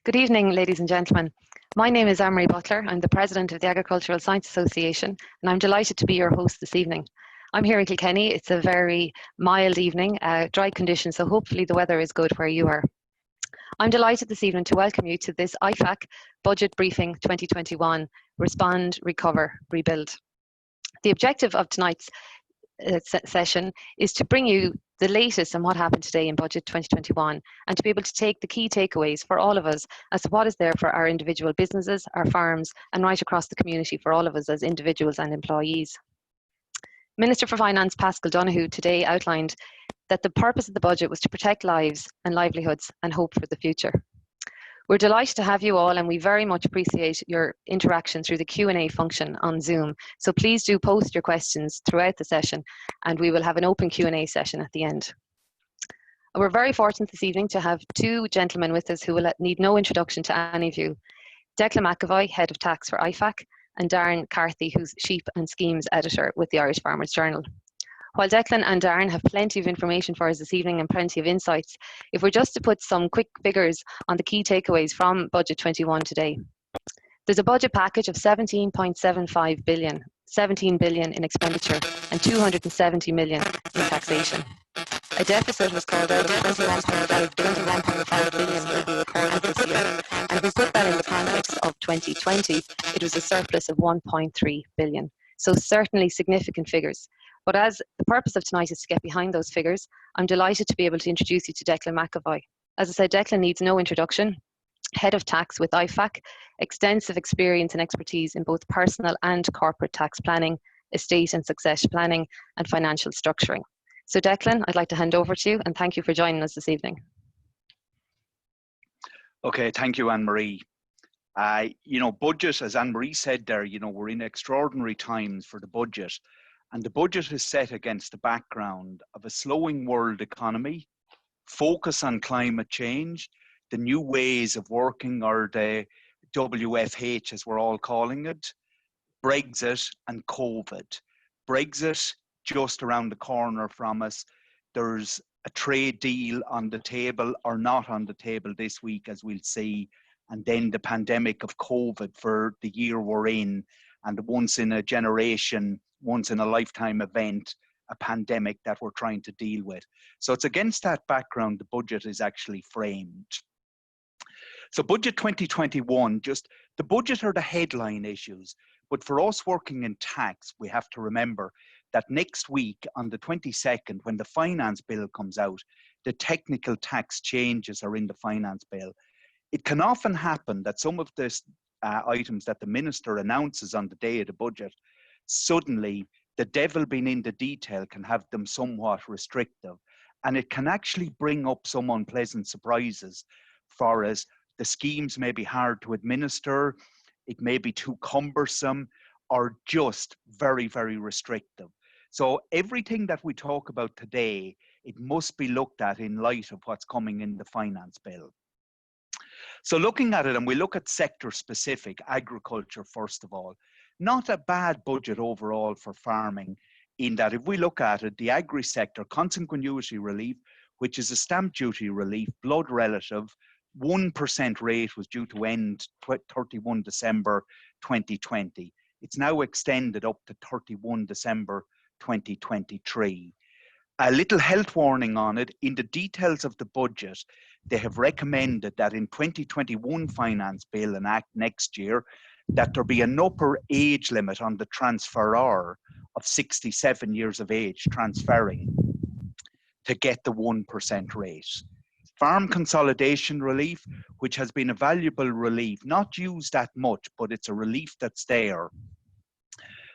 Good evening, ladies and gentlemen. My name is Anne-Marie Butler. I'm the President of the Agricultural Science Association, and I'm delighted to be your host this evening. I'm here in Kilkenny. It's a very mild evening, dry conditions, so hopefully the weather is good where you are. I'm delighted this evening to welcome you to this IFAC Budget Briefing 2021, Respond, Recover, Rebuild. The objective of tonight's session is to bring you the latest on what happened today in Budget 2021 and to be able to take the key takeaways for all of us as to what is there for our individual businesses, our farms, and right across the community for all of us as individuals and employees. Minister for Finance Paschal Donohoe today outlined that the purpose of the budget was to protect lives and livelihoods and hope for the future. We're delighted to have you all, and we very much appreciate your interaction through the Q&A function on Zoom. So please do post your questions throughout the session, and we will have an open Q&A session at the end. We're very fortunate this evening to have two gentlemen with us who will need no introduction to any of you. Declan McEvoy, Head of Tax for IFAC, and Darren Carty, who's Sheep and Schemes Editor with the Irish Farmers Journal. While Declan and Darren have plenty of information for us this evening and plenty of insights, if we're just to put some quick figures on the key takeaways from Budget 21 today. There's a budget package of 17.75 billion, 17 billion in expenditure and 270 million in taxation. A deficit was called out of 21.5 billion will be recorded this year, and if we put that in the context of 2020, it was a surplus of 1.3 billion. So certainly significant figures. But as the purpose of tonight is to get behind those figures, I'm delighted to be able to introduce you to Declan McEvoy. As I said, Declan needs no introduction. Head of Tax with IFAC, extensive experience and expertise in both personal and corporate tax planning, estate and succession planning, and financial structuring. So Declan, I'd like to hand over to you, and thank you for joining us this evening. Okay, thank you, Anne-Marie. Budget, as Anne-Marie said there, we're in extraordinary times for the budget. And the budget is set against the background of a slowing world economy, focus on climate change, the new ways of working, or the WFH as we're all calling it, Brexit and COVID. Brexit just around the corner from us. There's a trade deal on the table or not on the table this week, as we'll see. And then the pandemic of COVID for the year we're in, and once in a generation, once in a lifetime event, a pandemic that we're trying to deal with. So it's against that background the budget is actually framed. So Budget 2021, just the budget are the headline issues, but for us working in tax, we have to remember that next week on the 22nd, when the finance bill comes out, the technical tax changes are in the finance bill. It can often happen that some of the items that the minister announces on the day of the budget, suddenly the devil being in the detail can have them somewhat restrictive, and it can actually bring up some unpleasant surprises for us. The schemes may be hard to administer, it may be too cumbersome, or just very, very restrictive. So everything that we talk about today, it must be looked at in light of what's coming in the finance bill. So looking at it, and we look at sector specific, agriculture first of all, not a bad budget overall for farming, in that if we look at it, the agri sector, consanguinity relief, which is a stamp duty relief, blood relative, 1% rate was due to end 31 December 2020. It's now extended up to 31 December 2023. A little health warning on it. In the details of the budget, they have recommended that in 2021 finance bill and act next year, that there be an upper age limit on the transferor of 67 years of age transferring to get the 1% rate. Farm consolidation relief, which has been a valuable relief, not used that much, but it's a relief that's there.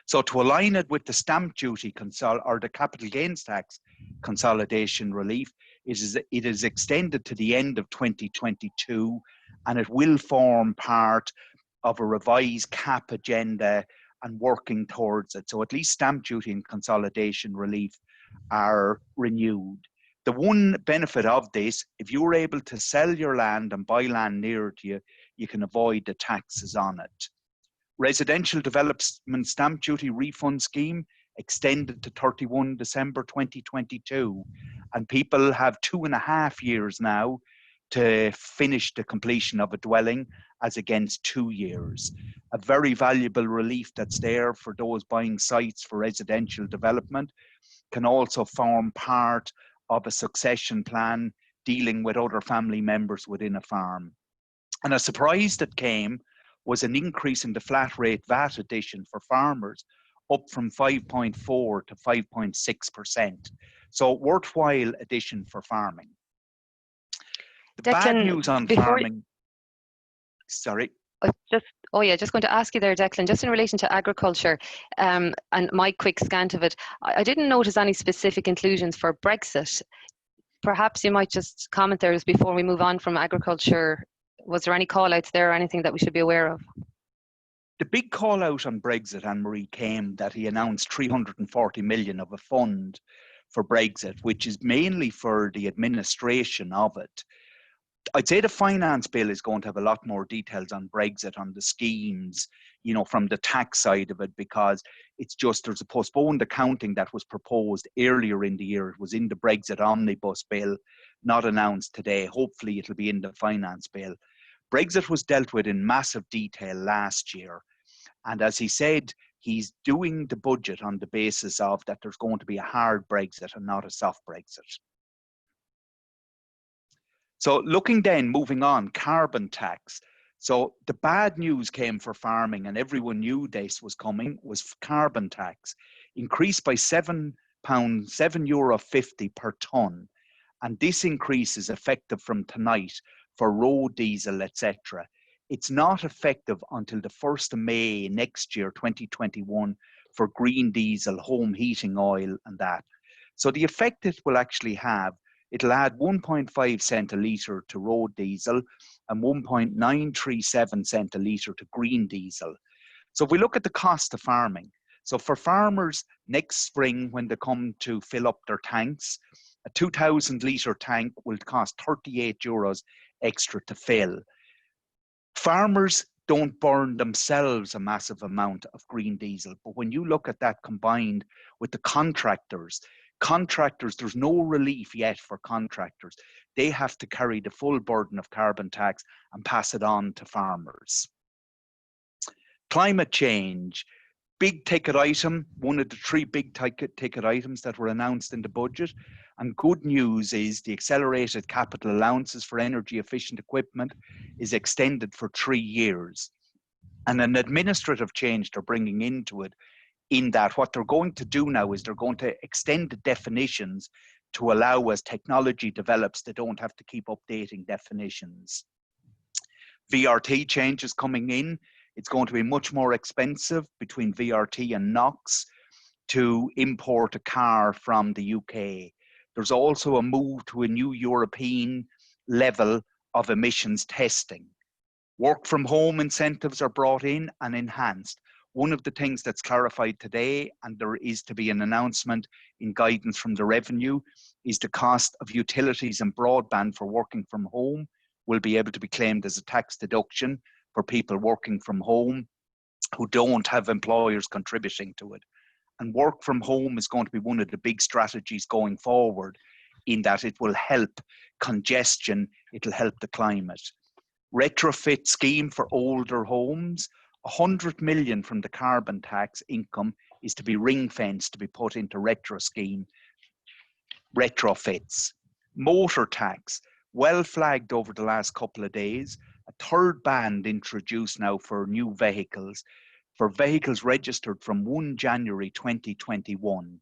So to align it with the stamp duty or the capital gains tax consolidation relief, it is extended to the end of 2022, and it will form part of a revised CAP agenda and working towards it. So at least stamp duty and consolidation relief are renewed. The one benefit of this, if you're able to sell your land and buy land nearer to you, you can avoid the taxes on it. Residential Development Stamp Duty Refund Scheme extended to 31 December 2022. And people have 2.5 years now to finish the completion of a dwelling as against 2 years. A very valuable relief that's there for those buying sites for residential development, can also form part of a succession plan dealing with other family members within a farm. And a surprise that came was an increase in the flat rate VAT addition for farmers, up from 5.4 to 5.6%. So worthwhile addition for farming. The Declan, bad news on farming, sorry. Just going to ask you there, Declan, just in relation to agriculture, and my quick scan of it, I didn't notice any specific inclusions for Brexit. Perhaps you might just comment there before we move on from agriculture. Was there any call outs there or anything that we should be aware of? The big call out on Brexit, Anne-Marie, came that he announced 340 million of a fund for Brexit, which is mainly for the administration of it. I'd say the finance bill is going to have a lot more details on Brexit, on the schemes, you know, from the tax side of it, because it's just, there's a postponed accounting that was proposed earlier in the year. It was in the Brexit omnibus bill, not announced today. Hopefully it'll be in the finance bill. Brexit was dealt with in massive detail last year. And as he said, he's doing the budget on the basis of that there's going to be a hard Brexit and not a soft Brexit. So looking then, moving on, carbon tax. So the bad news came for farming, and everyone knew this was coming, was carbon tax. Increased by €7.50 per tonne. And this increase is effective from tonight for road diesel, etc. It's not effective until the 1st of May next year, 2021, for green diesel, home heating oil and that. So the effect it will actually have, it'll add 1.5 cent a litre to road diesel and 1.937 cent a litre to green diesel. So if we look at the cost of farming, so for farmers next spring when they come to fill up their tanks, a 2,000 litre tank will cost €38 extra to fill. Farmers don't burn themselves a massive amount of green diesel, but when you look at that combined with the contractors, there's no relief yet for contractors. They have to carry the full burden of carbon tax and pass it on to farmers. Climate change, big ticket item, one of the 3 big ticket items that were announced in the budget. And good news is the accelerated capital allowances for energy efficient equipment is extended for 3 years. And an administrative change they're bringing into it, in that what they're going to do now is they're going to extend the definitions to allow, as technology develops, they don't have to keep updating definitions. VRT changes coming in. It's going to be much more expensive between VRT and NOx to import a car from the UK. There's also a move to a new European level of emissions testing. Work from home incentives are brought in and enhanced. One of the things that's clarified today, and there is to be an announcement in guidance from the revenue, is the cost of utilities and broadband for working from home will be able to be claimed as a tax deduction for people working from home who don't have employers contributing to it. And work from home is going to be one of the big strategies going forward, in that it will help congestion, it'll help the climate. Retrofit scheme for older homes, 100 million from the carbon tax income is to be ring-fenced to be put into retrofits. Motor tax, well flagged over the last couple of days. A 3rd band introduced now for new vehicles, for vehicles registered from 1 January 2021.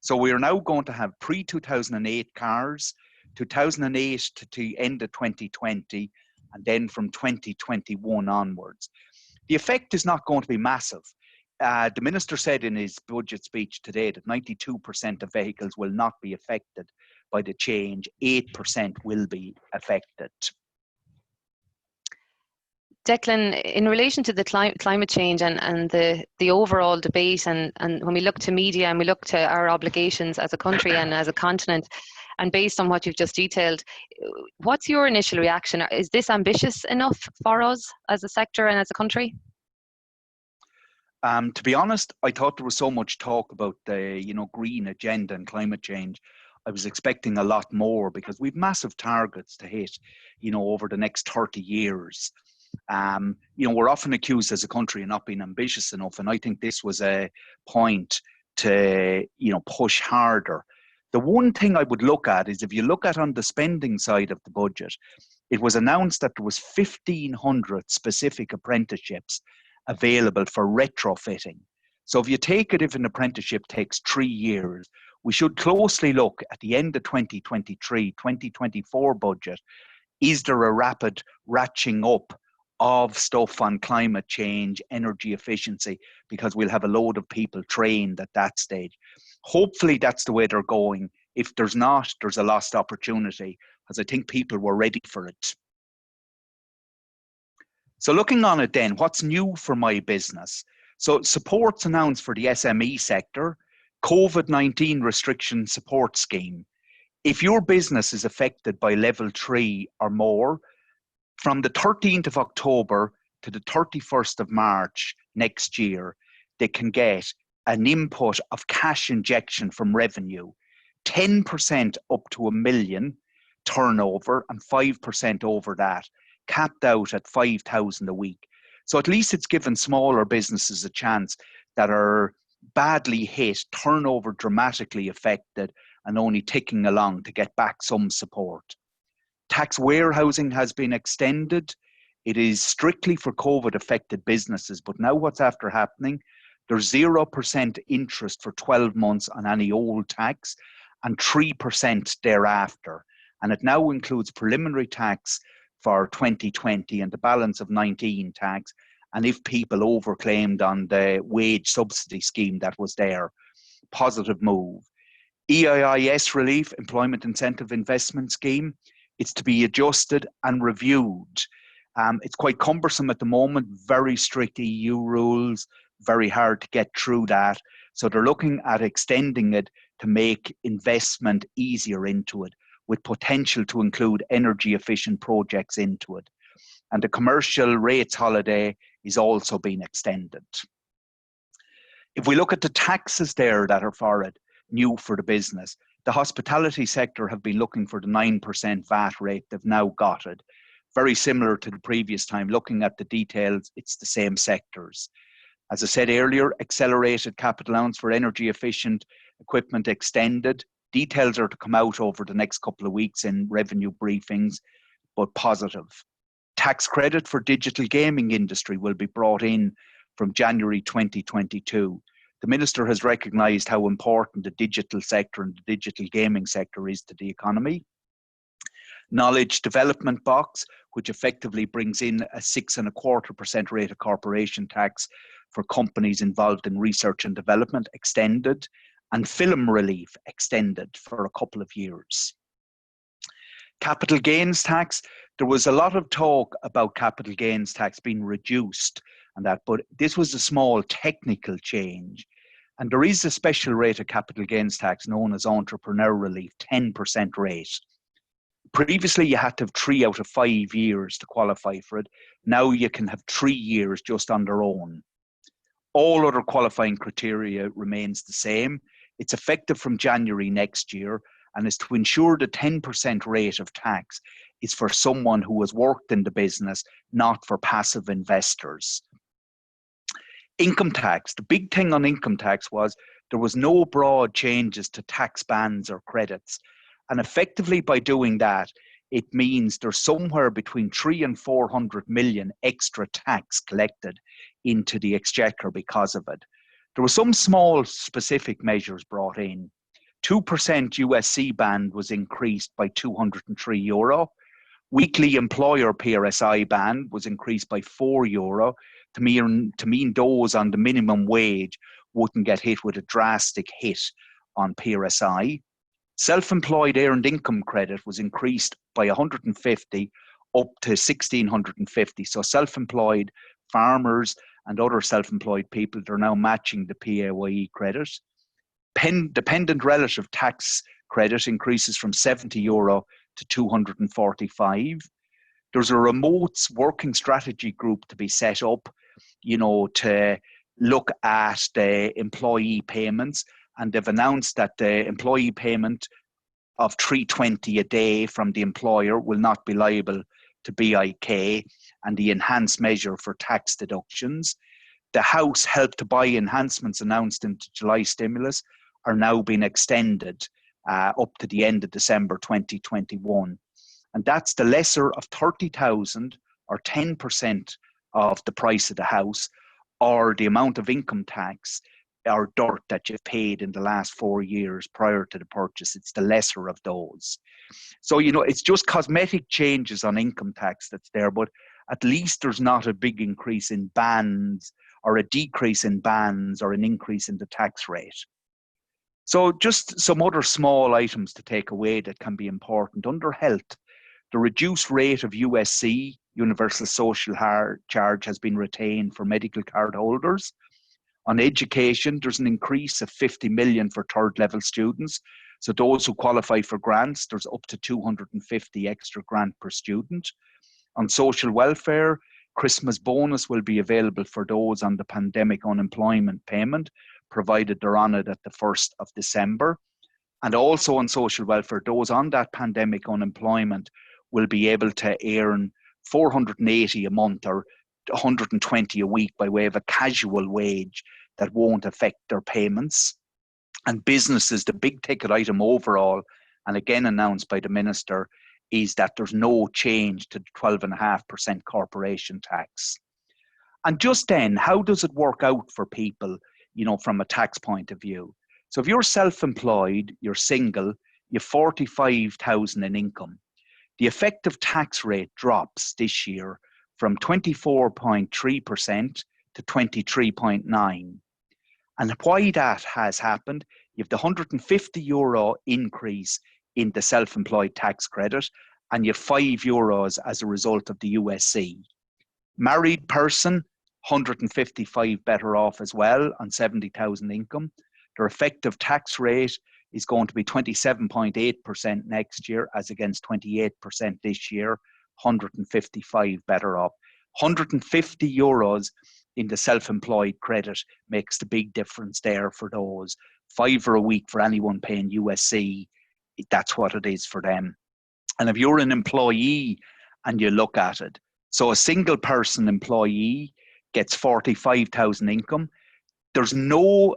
So we are now going to have pre-2008 cars, 2008 to the end of 2020, and then from 2021 onwards. The effect is not going to be massive. The Minister said in his budget speech today that 92% of vehicles will not be affected by the change, 8% will be affected. Declan, in relation to the climate change and the overall debate, and when we look to media and we look to our obligations as a country and as a continent, and based on what you've just detailed, what's your initial reaction? Is this ambitious enough for us as a sector and as a country? To be honest, I thought there was so much talk about the green agenda and climate change. I was expecting a lot more because we've massive targets to hit, over the next 30 years. We're often accused as a country of not being ambitious enough, and I think this was a point to, push harder. The one thing I would look at is if you look at on the spending side of the budget, it was announced that there was 1,500 specific apprenticeships available for retrofitting. So if you take it, if an apprenticeship takes 3 years, we should closely look at the end of 2023, 2024 budget. Is there a rapid ratcheting up of stuff on climate change, energy efficiency, because we'll have a load of people trained at that stage. Hopefully that's the way they're going. If there's not, there's a lost opportunity, because I think people were ready for it. So looking on it then, what's new for my business? So supports announced for the SME sector, COVID-19 restriction support scheme. If your business is affected by level 3 or more, from the 13th of October to the 31st of March next year, they can get an input of cash injection from revenue, 10% up to $1 million turnover and 5% over that, capped out at 5,000 a week. So at least it's given smaller businesses a chance that are badly hit, turnover dramatically affected, and only ticking along to get back some support. Tax warehousing has been extended. It is strictly for COVID affected businesses, but now what's after happening? There's 0% interest for 12 months on any old tax and 3% thereafter. And it now includes preliminary tax for 2020 and the balance of 19 tax. And if people overclaimed on the wage subsidy scheme that was there, positive move. EIIS relief, Employment Incentive Investment Scheme, it's to be adjusted and reviewed. It's quite cumbersome at the moment, very strict EU rules, very hard to get through that. So they're looking at extending it to make investment easier into it, with potential to include energy efficient projects into it. And the commercial rates holiday is also being extended. If we look at the taxes there that are for it, new for the business, the hospitality sector have been looking for the 9% VAT rate. They've now got it. Very similar to the previous time. Looking at the details, it's the same sectors. As I said earlier, accelerated capital allowance for energy efficient equipment extended. Details are to come out over the next couple of weeks in revenue briefings, but positive. Tax credit for digital gaming industry will be brought in from January 2022. The Minister has recognised how important the digital sector and the digital gaming sector is to the economy. Knowledge Development Box, which effectively brings in a 6.25% rate of corporation tax for companies involved in research and development, extended, and film relief extended for a couple of years. Capital gains tax, there was a lot of talk about capital gains tax being reduced and that, but this was a small technical change. And there is a special rate of capital gains tax known as entrepreneur relief, 10% rate. Previously, you had to have 3 out of 5 years to qualify for it. Now you can have 3 years just on their own. All other qualifying criteria remains the same. It's effective from January next year and is to ensure the 10% rate of tax is for someone who has worked in the business, not for passive investors. Income tax, the big thing on income tax was there was no broad changes to tax bands or credits. And effectively by doing that, it means there's somewhere between 300 and 400 million extra tax collected into the exchequer because of it. There were some small specific measures brought in. 2% USC band was increased by €203. Weekly employer PRSI band was increased by €4 to mean those on the minimum wage wouldn't get hit with a drastic hit on PRSI. Self-employed earned income credit was increased by 150 up to 1,650. So self-employed farmers and other self-employed people, they're now matching the PAYE credit. Dependent relative tax credit increases from €70 to 245. There's a remote working strategy group to be set up, to look at the employee payments. And they've announced that the employee payment of 320 a day from the employer will not be liable to BIK and the enhanced measure for tax deductions. The House Help to Buy enhancements announced in the July stimulus are now being extended up to the end of December 2021. And that's the lesser of 30,000 or 10% of the price of the house, or the amount of income tax or dirt that you've paid in the last 4 years prior to the purchase. It's the lesser of those. So, it's just cosmetic changes on income tax that's there, but at least there's not a big increase in bands or a decrease in bands or an increase in the tax rate. So just some other small items to take away that can be important. Under health, the reduced rate of USC, Universal Social Charge, has been retained for medical card holders. On education, there's an increase of 50 million for third level students. So those who qualify for grants, there's up to 250 extra grant per student. On social welfare, Christmas bonus will be available for those on the pandemic unemployment payment, provided they're on it at the 1st of December. And also on social welfare, those on that pandemic unemployment will be able to earn 480 a month or 120 a week by way of a casual wage that won't affect their payments. And businesses, the big ticket item overall, and again announced by the Minister, is that there's no change to the 12.5% corporation tax. And just then, how does it work out for people, from a tax point of view? So if you're self-employed, you're single, you've 45,000 in income, the effective tax rate drops this year from 24.3% to 23.9%. And why that has happened, you have the €150 increase in the self-employed tax credit, and you have €5 as a result of the USC. Married person, 155 better off as well on 70,000 income. Their effective tax rate is going to be 27.8% next year as against 28% this year, 155 better off. €150 in the self-employed credit makes the big difference there for those. €5 a week for anyone paying USC, that's what it is for them. And if you're an employee and you look at it, so a single person employee gets 45,000 income, there's no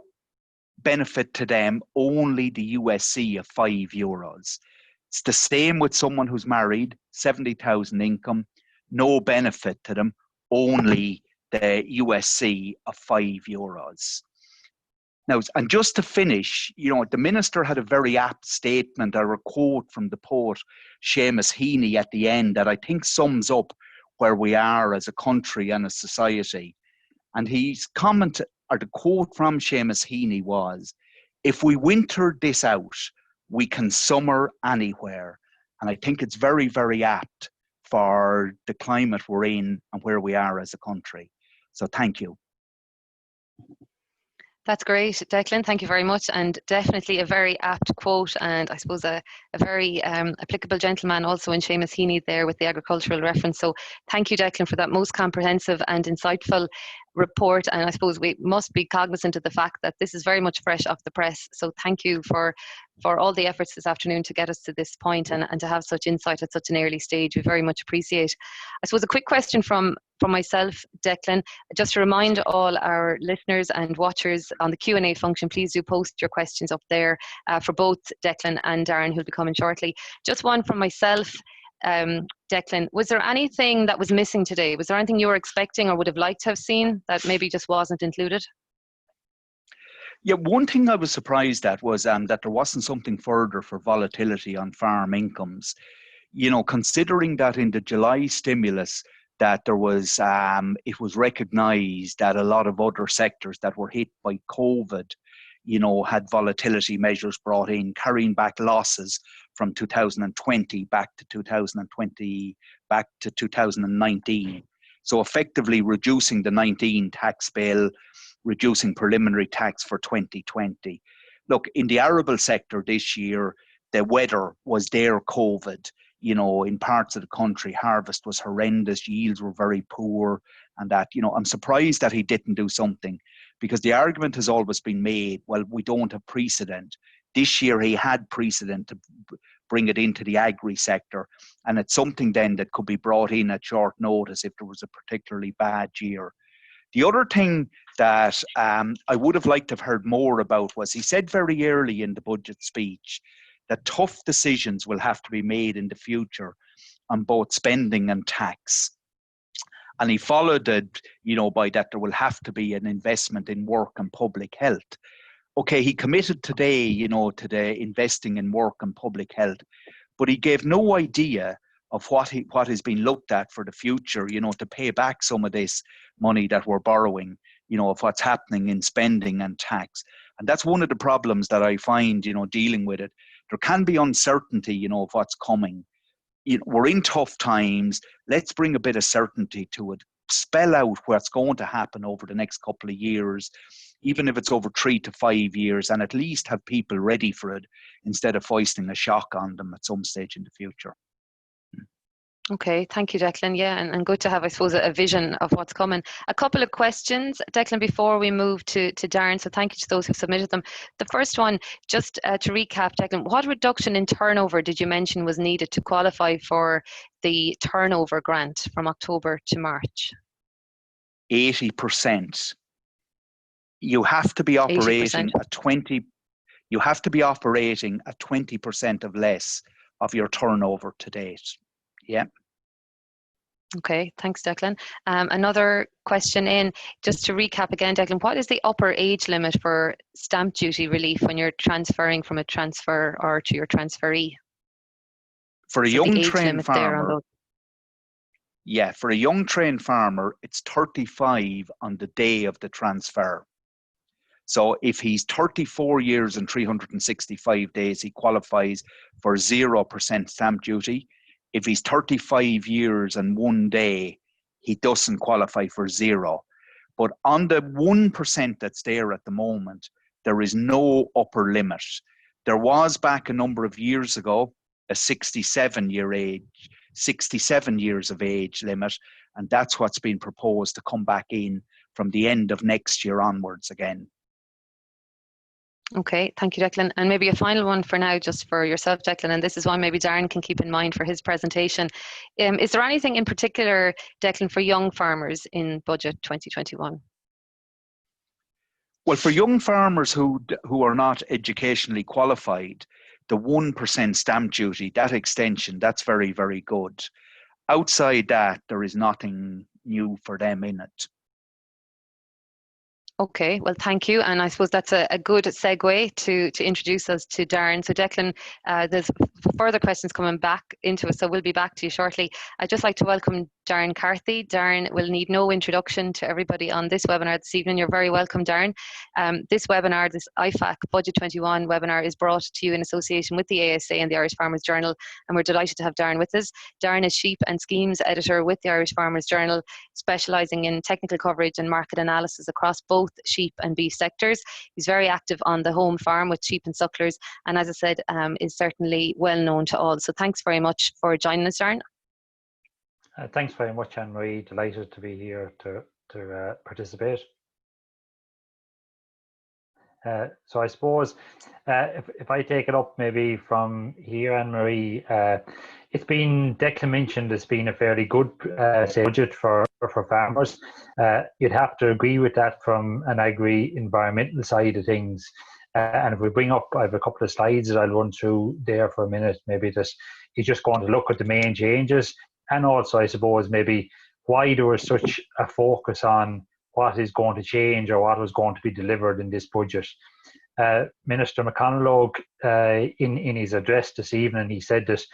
benefit to them, only the USC of €5. It's the same with someone who's married, 70,000 income, no benefit to them, only the USC of €5. Now, and just to finish, the Minister had a very apt statement or a quote from the poet Seamus Heaney at the end that I think sums up where we are as a country and a society. And his comment, or the quote from Seamus Heaney was, "If we winter this out, we can summer anywhere." And I think it's very, very apt for the climate we're in and where we are as a country. So thank you. That's great, Declan. Thank you very much. And definitely a very apt quote, and I suppose a very applicable gentleman also in Seamus Heaney there with the agricultural reference. So thank you, Declan, for that most comprehensive and insightful report. And I suppose we must be cognizant of the fact that this is very much fresh off the press. So thank you for all the efforts this afternoon to get us to this point and to have such insight at such an early stage. We very much appreciate. I suppose a quick question from myself, Declan, just to remind all our listeners and watchers on the Q&A function, please do post your questions up there for both Declan and Darren, who'll be coming shortly. Just one from myself, Declan, was there anything that was missing today? Was there anything you were expecting or would have liked to have seen that maybe just wasn't included? Yeah, one thing I was surprised at was that there wasn't something further for volatility on farm incomes. Considering that in the July stimulus, that there was, it was recognised that a lot of other sectors that were hit by COVID, had volatility measures brought in, carrying back losses from 2020 back to 2020, back to 2019. So effectively reducing the 19 tax bill, reducing preliminary tax for 2020. Look, in the arable sector this year, the weather was their COVID. In parts of the country, harvest was horrendous, yields were very poor, and that, I'm surprised that he didn't do something, because the argument has always been made, well, we don't have precedent. This year he had precedent to bring it into the agri sector. And it's something then that could be brought in at short notice if there was a particularly bad year. The other thing that I would have liked to have heard more about was he said very early in the budget speech that tough decisions will have to be made in the future on both spending and tax. And he followed it, by that there will have to be an investment in work and public health. Okay, he committed today, to the investing in work and public health, but he gave no idea of what is being looked at for the future, to pay back some of this money that we're borrowing, of what's happening in spending and tax. And that's one of the problems that I find, dealing with it. There can be uncertainty, of what's coming. We're in tough times. Let's bring a bit of certainty to it. Spell out what's going to happen over the next couple of years, even if it's over 3 to 5 years, and at least have people ready for it instead of foisting a shock on them at some stage in the future. Okay, thank you, Declan. Yeah, and good to have, I suppose, a vision of what's coming. A couple of questions, Declan, before we move to Darren, so thank you to those who submitted them. The first one, just to recap, Declan, what reduction in turnover did you mention was needed to qualify for the turnover grant from October to March? 80%. You have to be operating 80%. at 20. You have to be operating at 20% of less of your turnover to date. Yeah. Okay, thanks, Declan. Another question in, just to recap again, Declan, what is the upper age limit for stamp duty relief when you're transferring from a transfer or to your transferee? For a So young the age trained limit there on farmer, those. yeah, for a young trained farmer, it's 35 on the day of the transfer. So if he's 34 years and 365 days, he qualifies for 0% stamp duty. If he's 35 years and 1 day, he doesn't qualify for 0. But on the 1% that's there at the moment, there is no upper limit. There was back a number of years ago a 67 years of age limit, and that's what's been proposed to come back in from the end of next year onwards again. Okay, thank you, Declan. And maybe a final one for now, just for yourself, Declan, and this is one maybe Darren can keep in mind for his presentation. Is there anything in particular, Declan, for young farmers in Budget 2021? Well, for young farmers who are not educationally qualified, the 1% stamp duty, that extension, that's very, very good. Outside that, there is nothing new for them in it. Okay, well, thank you. And I suppose that's a good segue to introduce us to Darren. So Declan, there's further questions coming back into us, so we'll be back to you shortly. I'd just like to welcome Darren Carty. Darren will need no introduction to everybody on this webinar this evening. You're very welcome, Darren. This webinar, this IFAC Budget 21 webinar, is brought to you in association with the ASA and the Irish Farmers Journal, and we're delighted to have Darren with us. Darren is Sheep and Schemes Editor with the Irish Farmers Journal, specialising in technical coverage and market analysis across both sheep and beef sectors. He's very active on the home farm with sheep and sucklers, and as I said, is certainly well known to all. So thanks very much for joining us, Darren. Thanks very much, Anne-Marie. Delighted to be here to participate. So I suppose if I take it up maybe from here, Anne-Marie, it's been, Declan mentioned, it's been a fairly good budget for farmers. You'd have to agree with that from an agri-environmental side of things. And if we bring up, I have a couple of slides that I'll run through there for a minute. Maybe you're just going to look at the main changes, and also I suppose maybe why there was such a focus on what is going to change or what was going to be delivered in this budget. Minister McConalogue, in his address this evening, he said that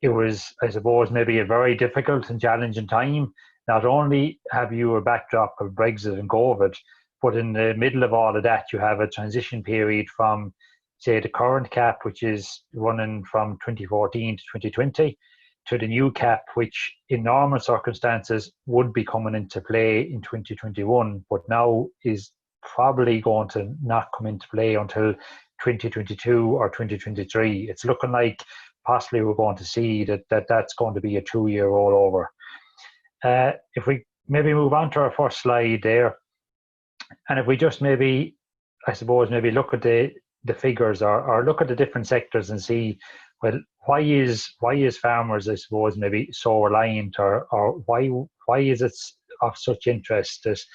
it was, I suppose, maybe a very difficult and challenging time. Not only have you a backdrop of Brexit and COVID, but in the middle of all of that, you have a transition period from, say, the current cap, which is running from 2014 to 2020, to the new cap, which in normal circumstances would be coming into play in 2021, but now is probably going to not come into play until 2022 or 2023. It's looking like possibly we're going to see that's going to be a 2-year rollover. If we maybe move on to our first slide there, and if we just maybe, I suppose, maybe look at the figures or look at the different sectors and see Well, why is farmers, I suppose, maybe so reliant, or why is it of such interest as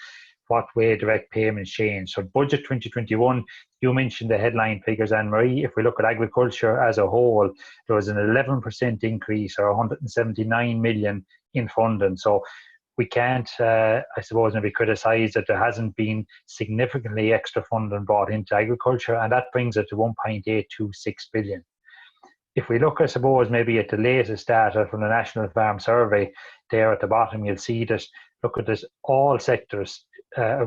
what way direct payments change? So budget 2021, you mentioned the headline figures, Anne-Marie. If we look at agriculture as a whole, there was an 11% increase, or 179 million in funding. So we can't, I suppose, maybe criticise that there hasn't been significantly extra funding brought into agriculture, and that brings it to 1.826 billion. If we look, I suppose, maybe at the latest data from the National Farm Survey, there at the bottom, you'll see that, look at this, all sectors,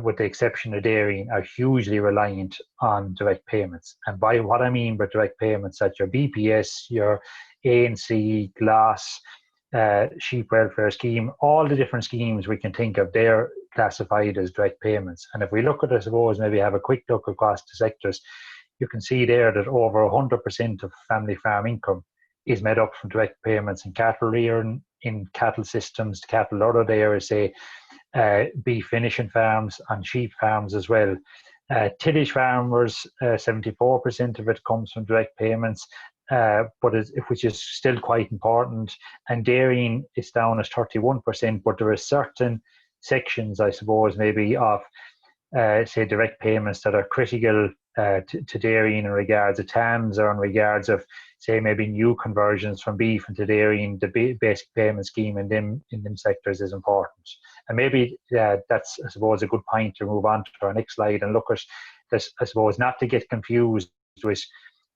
with the exception of dairying, are hugely reliant on direct payments. And by what I mean by direct payments, that your BPS, your ANC, GLAS, sheep welfare scheme, all the different schemes we can think of, they're classified as direct payments. And if we look at, I suppose, maybe have a quick look across the sectors, you can see there that over 100% of family farm income is made up from direct payments in cattle rearing, in cattle systems, cattle udder areas, say beef finishing farms and sheep farms as well. Tillage farmers, 74% of it comes from direct payments, which is still quite important. And dairying is down as 31%, but there are certain sections, I suppose, maybe of say direct payments that are critical to dairying in regards of TAMs, or in regards of, say, maybe new conversions from beef into dairying. The basic payment scheme in them sectors is important. And maybe that's, I suppose, a good point to move on to our next slide and look at this, I suppose, not to get confused with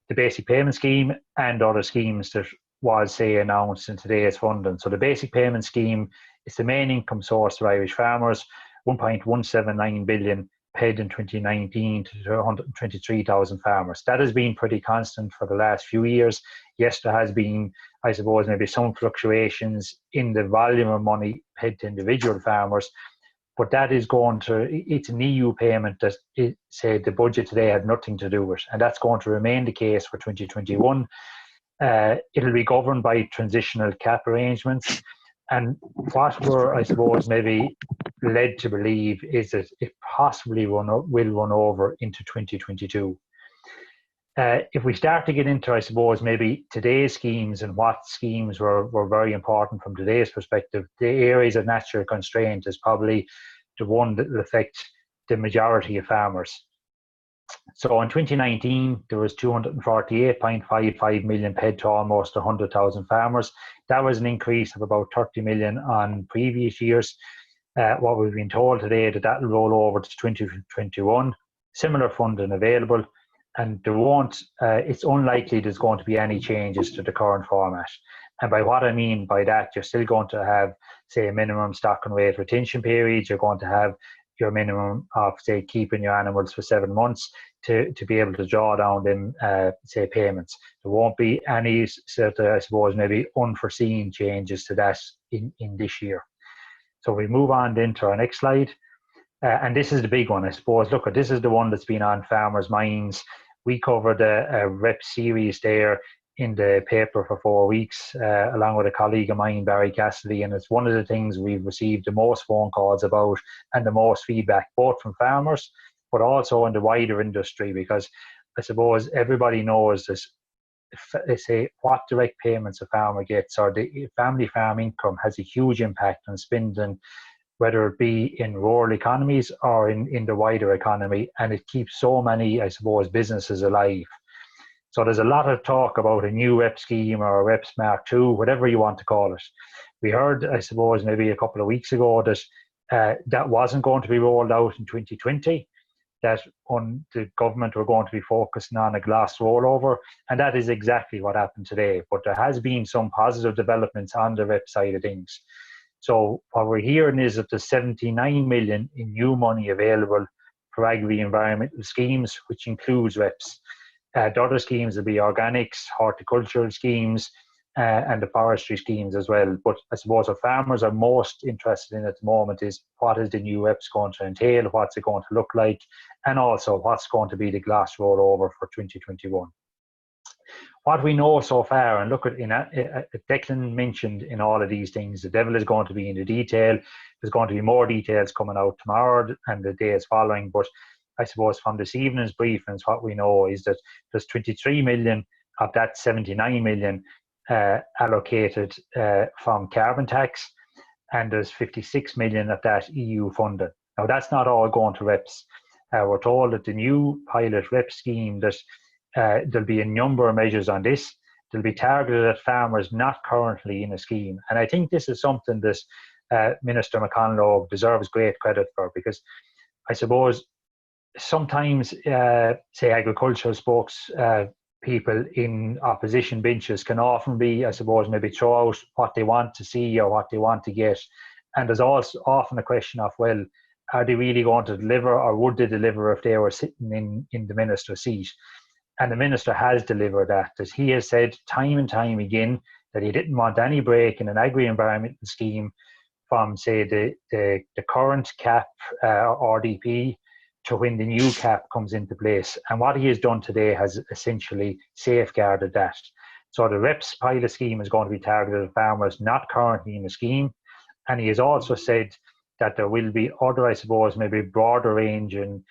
the basic payment scheme and other schemes that was, say, announced in today's funding. So the basic payment scheme is the main income source for Irish farmers, 1.179 billion paid in 2019 to 123,000 farmers. That has been pretty constant for the last few years. Yes, there has been, I suppose, maybe some fluctuations in the volume of money paid to individual farmers, but that is going to, it's an EU payment that, say, the budget today had nothing to do with, and that's going to remain the case for 2021. It'll be governed by transitional cap arrangements. And what we're, I suppose, maybe led to believe is that it possibly will run over into 2022. If we start to get into, I suppose, maybe today's schemes and what schemes were very important from today's perspective, the areas of natural constraint is probably the one that will affect the majority of farmers. So in 2019, there was 248.55 million paid to almost 100,000 farmers. That was an increase of about 30 million on previous years. What we've been told today, that will roll over to 2021. Similar funding available, and there won't, it's unlikely there's going to be any changes to the current format. And by what I mean by that, you're still going to have, say, a minimum stock and weight retention period. You're going to have your minimum of, say, keeping your animals for 7 months to be able to draw down them, say, payments. There won't be any sort of, I suppose, maybe unforeseen changes to that in this year. So we move on then to our next slide. And this is the big one, I suppose. Look, this is the one that's been on farmers' minds. We covered a rep series there in the paper for 4 weeks, along with a colleague of mine, Barry Cassidy, and it's one of the things we've received the most phone calls about and the most feedback, both from farmers, but also in the wider industry, because I suppose everybody knows this. They say what direct payments a farmer gets, or the family farm income, has a huge impact on spending, whether it be in rural economies or in the wider economy, and it keeps so many, I suppose, businesses alive. So there's a lot of talk about a new REP scheme or a REP Smart 2, whatever you want to call it. We heard, I suppose, maybe a couple of weeks ago that that wasn't going to be rolled out in 2020, that the government were going to be focusing on a glass rollover, and that is exactly what happened today. But there has been some positive developments on the REP side of things. So what we're hearing is that there's 79 million in new money available for agri-environmental schemes, which includes REPs. The other schemes will be organics, horticultural schemes, and the forestry schemes as well. But I suppose what farmers are most interested in at the moment is what is the new REPs going to entail, what's it going to look like, and also what's going to be the glass rollover for 2021. What we know so far, and look at Declan mentioned in all of these things, the devil is going to be in the detail. There's going to be more details coming out tomorrow and the days following, but I suppose from this evening's briefings, what we know is that there's 23 million of that 79 million allocated from carbon tax, and there's 56 million of that EU funded. Now that's not all going to reps. We're told that the new pilot rep scheme, that there'll be a number of measures on this. They'll be targeted at farmers not currently in a scheme. And I think this is something that Minister McConalogue deserves great credit for, because I suppose sometimes, say, agricultural people in opposition benches can often be, I suppose, maybe throw out what they want to see or what they want to get. And there's also often a question of, well, are they really going to deliver, or would they deliver if they were sitting in the minister's seat? And the minister has delivered that. As he has said time and time again, that he didn't want any break in an agri-environmental scheme from, say, the current CAP RDP to when the new CAP comes into place. And what he has done today has essentially safeguarded that. So the REPS pilot scheme is going to be targeted at farmers not currently in the scheme. And he has also said that there will be other, I suppose, maybe broader range and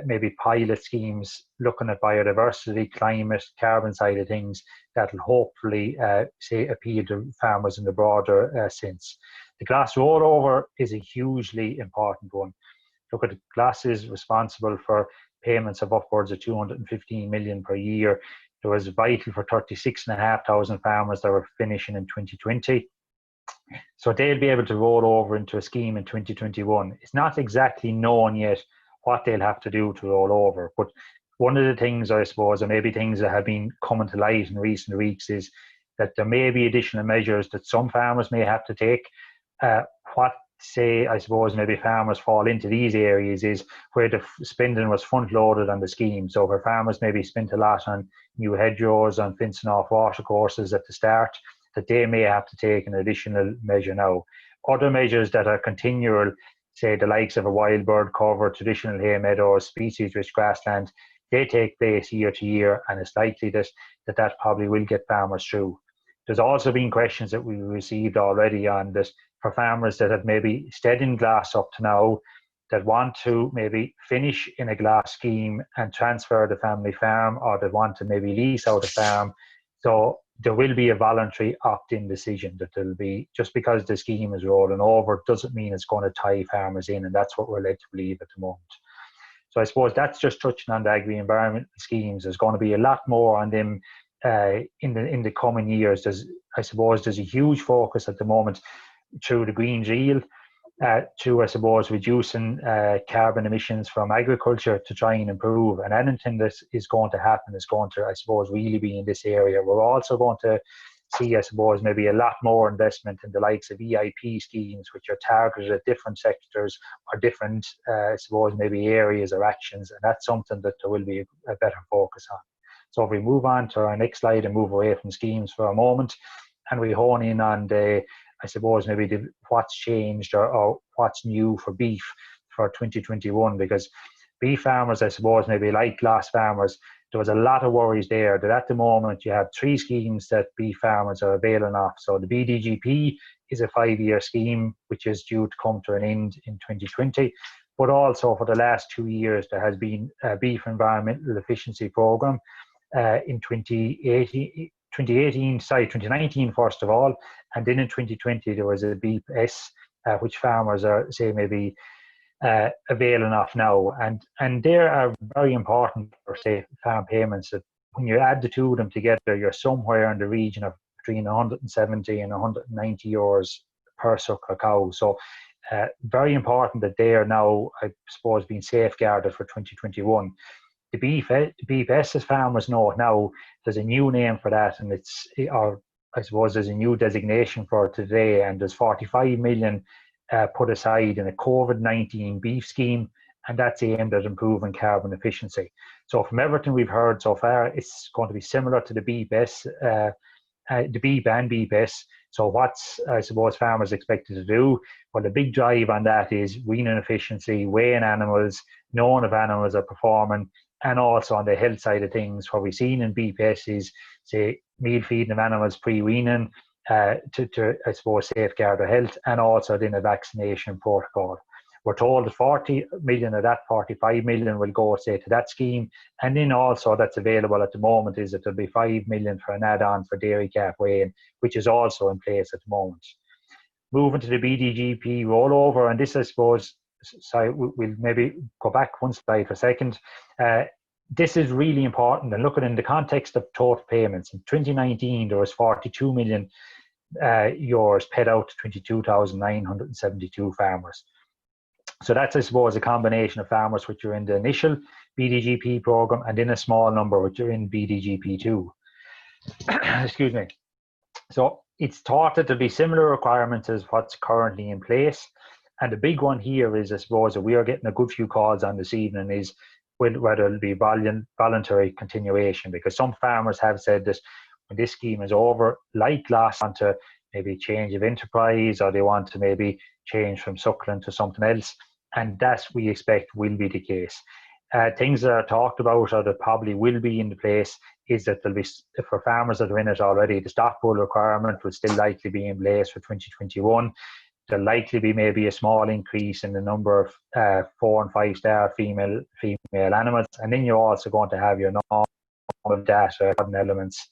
maybe pilot schemes looking at biodiversity, climate, carbon side of things that will hopefully, say, appeal to farmers in the broader sense. The glass rollover is a hugely important one. Look, at glass is responsible for payments of upwards of 215 million per year. It was vital for 36,500 farmers that were finishing in 2020. So they'll be able to roll over into a scheme in 2021. It's not exactly known yet what they'll have to do to roll over. But one of the things, I suppose, or maybe things that have been coming to light in recent weeks, is that there may be additional measures that some farmers may have to take. What, say, I suppose, maybe farmers fall into these areas is where the spending was front loaded on the scheme. So where farmers maybe spent a lot on new hedgerows, on fencing off water courses at the start, that they may have to take an additional measure now. Other measures that are continual, say the likes of a wild bird cover, traditional hay meadows, species-rich grassland, they take place year to year, and it's likely that probably will get farmers through. There's also been questions that we received already on this for farmers that have maybe stayed in glass up to now, that want to maybe finish in a glass scheme and transfer the family farm, or that want to maybe lease out a farm. So there will be a voluntary opt-in decision that there'll be, just because the scheme is rolling over doesn't mean it's going to tie farmers in, and that's what we're led to believe at the moment. So I suppose that's just touching on the agri-environmental schemes. There's going to be a lot more on them in the coming years. I suppose there's a huge focus at the moment through the Green Deal to, I suppose, reducing carbon emissions from agriculture to try and improve. And anything that is going to happen is going to, I suppose, really be in this area. We're also going to see, I suppose, maybe a lot more investment in the likes of EIP schemes, which are targeted at different sectors or different, I suppose, maybe areas or actions. And that's something that there will be a better focus on. So if we move on to our next slide and move away from schemes for a moment, and we hone in on the, I suppose, maybe what's changed or what's new for beef for 2021, because beef farmers, I suppose, maybe like glass farmers, there was a lot of worries there that at the moment you have 3 schemes that beef farmers are availing of. So the BDGP is a 5-year scheme which is due to come to an end in 2020, but also for the last 2 years there has been a beef environmental efficiency programme in 2019 first of all, and then in 2020 there was a BEEP-S which farmers are, say, maybe availing of now, and they are very important for, say, farm payments. That when you add the two of them together, you're somewhere in the region of between 170 and 190 euros per suckler cow. So very important that they are now, I suppose, being safeguarded for 2021. The BEEP-S, as farmers know now, there's a new name for that, and it's, or I suppose there's a new designation for it today, and there's 45 million put aside in a COVID-19 beef scheme, and that's aimed at improving carbon efficiency. So from everything we've heard so far, it's going to be similar to the BEEP-S, the BEEP and BEEP-S. So what's, I suppose, farmers expected to do? Well, the big drive on that is weaning efficiency, weighing animals, knowing if animals are performing, and also on the health side of things. What we've seen in BEEP-S is, say, meal feeding of animals pre-weaning to, I suppose, safeguard their health, and also then a vaccination protocol. We're told that 40 million of that 45 million will go, say, to that scheme. And then also that's available at the moment is that there'll be 5 million for an add-on for dairy calf weighing, which is also in place at the moment. Moving to the BDGP rollover, and this, I suppose, sorry, we'll maybe go back one slide for a second. This is really important, and look at it in the context of total payments. In 2019, there was 42 million euros paid out to 22,972 farmers. So that's, I suppose, a combination of farmers which are in the initial BDGP program and then a small number which are in BDGP2. Excuse me. So it's thought that there'll be similar requirements as what's currently in place. And the big one here is, I suppose, that we are getting a good few calls on this evening is whether it'll be voluntary continuation, because some farmers have said that when this scheme is over, like last, want to maybe change of enterprise, or they want to maybe change from suckling to something else, and that we expect will be the case. Things that are talked about or that probably will be in place is that there'll be, for farmers that are in it already, the stock pool requirement will still likely be in place for 2021. There'll likely be maybe a small increase in the number of 4 and 5 star female animals, and then you're also going to have your normal data elements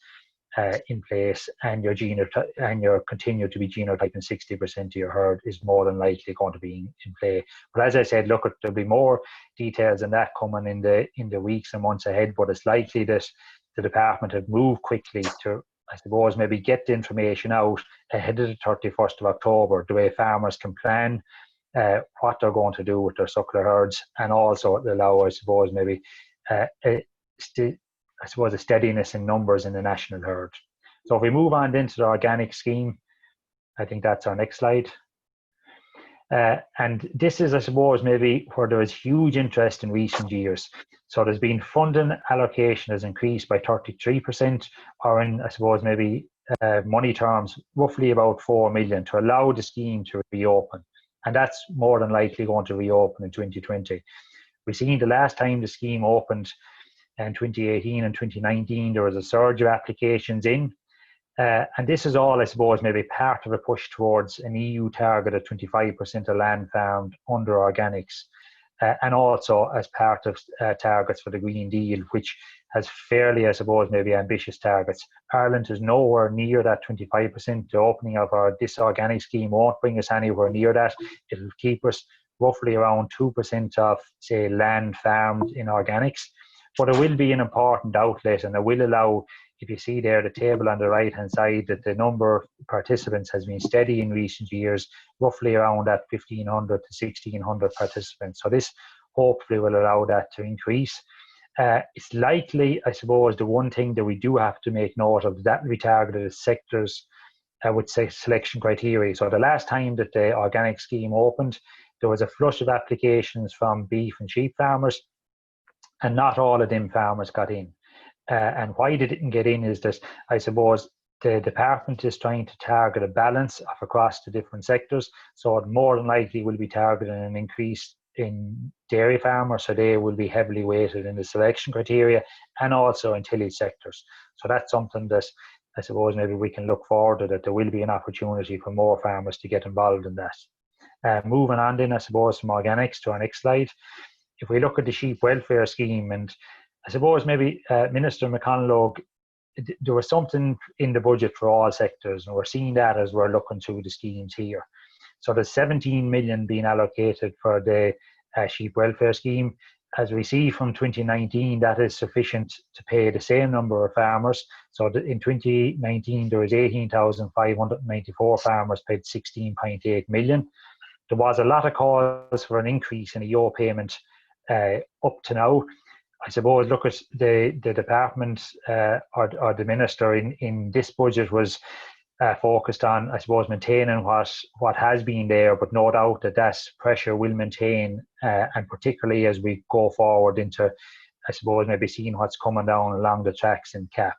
in place, and your continue to be genotyping 60% of your herd is more than likely going to be in play. But as I said, look, there'll be more details on that coming in the weeks and months ahead. But it's likely that the department have moved quickly to, I suppose, maybe get the information out ahead of the 31st of October, the way farmers can plan what they're going to do with their suckler herds, and also allow, I suppose, maybe a steadiness in numbers in the national herd. So if we move on into the organic scheme, I think that's our next slide. And this is, I suppose, maybe where there is huge interest in recent years. So there's been funding allocation has increased by 33%, or in, I suppose, maybe money terms, roughly about 4 million to allow the scheme to reopen. And that's more than likely going to reopen in 2020. We've seen the last time the scheme opened in 2018 and 2019, there was a surge of applications in. And this is all, I suppose, maybe part of a push towards an EU target of 25% of land farmed under organics, and also as part of targets for the Green Deal, which has fairly, I suppose, maybe ambitious targets. Ireland is nowhere near that 25%. The opening of this organic scheme won't bring us anywhere near that. It'll keep us roughly around 2% of, say, land farmed in organics. But it will be an important outlet, and it will allow, if you see there the table on the right hand side, that the number of participants has been steady in recent years, roughly around that 1,500 to 1,600 participants. So this hopefully will allow that to increase. It's likely, I suppose, the one thing that we do have to make note of, that we targeted as sectors with selection criteria. So the last time that the organic scheme opened, there was a flush of applications from beef and sheep farmers, and not all of them farmers got in. And why they didn't get in is that, I suppose, the department is trying to target a balance of across the different sectors. So it more than likely will be targeting an increase in dairy farmers, so they will be heavily weighted in the selection criteria, and also in tillage sectors. So that's something that, I suppose, maybe we can look forward to, that there will be an opportunity for more farmers to get involved in that. Moving on then, I suppose, from organics to our next slide. If we look at the sheep welfare scheme, and I suppose maybe Minister McConalogue, there was something in the budget for all sectors, and we're seeing that as we're looking through the schemes here. So there's 17 million being allocated for the sheep welfare scheme. As we see from 2019, that is sufficient to pay the same number of farmers. So in 2019, there was 18,594 farmers paid 16.8 million. There was a lot of calls for an increase in the EO payment up to now. I suppose, look at the department or the minister in this budget was focused on, I suppose, maintaining what has been there, but no doubt that pressure will maintain, and particularly as we go forward into, I suppose, maybe seeing what's coming down along the tracks in CAP.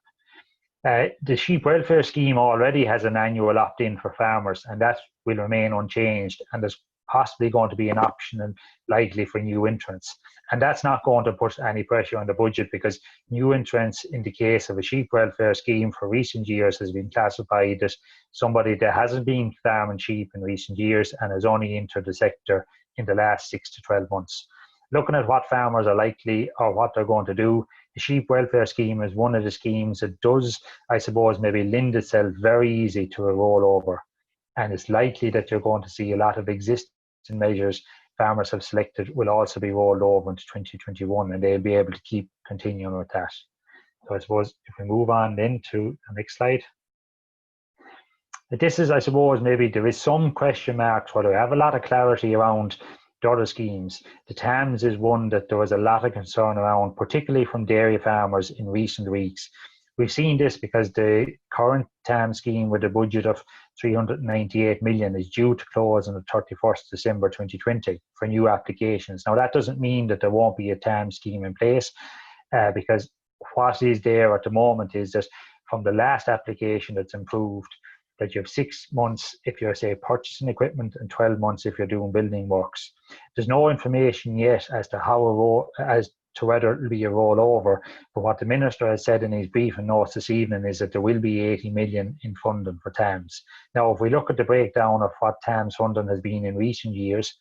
The sheep welfare scheme already has an annual opt-in for farmers, and that will remain unchanged, and there's possibly going to be an option and likely for new entrants. And that's not going to put any pressure on the budget, because new entrants in the case of a sheep welfare scheme for recent years has been classified as somebody that hasn't been farming sheep in recent years and has only entered the sector in the last 6 to 12 months. Looking at what farmers are likely or what they're going to do, the sheep welfare scheme is one of the schemes that does, I suppose, maybe lend itself very easy to a rollover. And it's likely that you're going to see a lot of existing measures farmers have selected will also be rolled over into 2021, and they'll be able to keep continuing with that. So I suppose if we move on then to the next slide. This is, I suppose, maybe there is some question marks whether we have a lot of clarity around the other schemes. The TAMS is one that there was a lot of concern around, particularly from dairy farmers in recent weeks. We've seen this because the current TAMS scheme with a budget of 398 million is due to close on the 31st December 2020 for new applications. Now, that doesn't mean that there won't be a TAMS scheme in place, because what is there at the moment is that from the last application that's improved, that you have 6 months if you're, say, purchasing equipment and 12 months if you're doing building works. There's no information yet as to as to whether it will be a rollover, but what the Minister has said in his briefing notes this evening is that there will be 80 million in funding for TAMS. Now, if we look at the breakdown of what TAMS funding has been in recent years,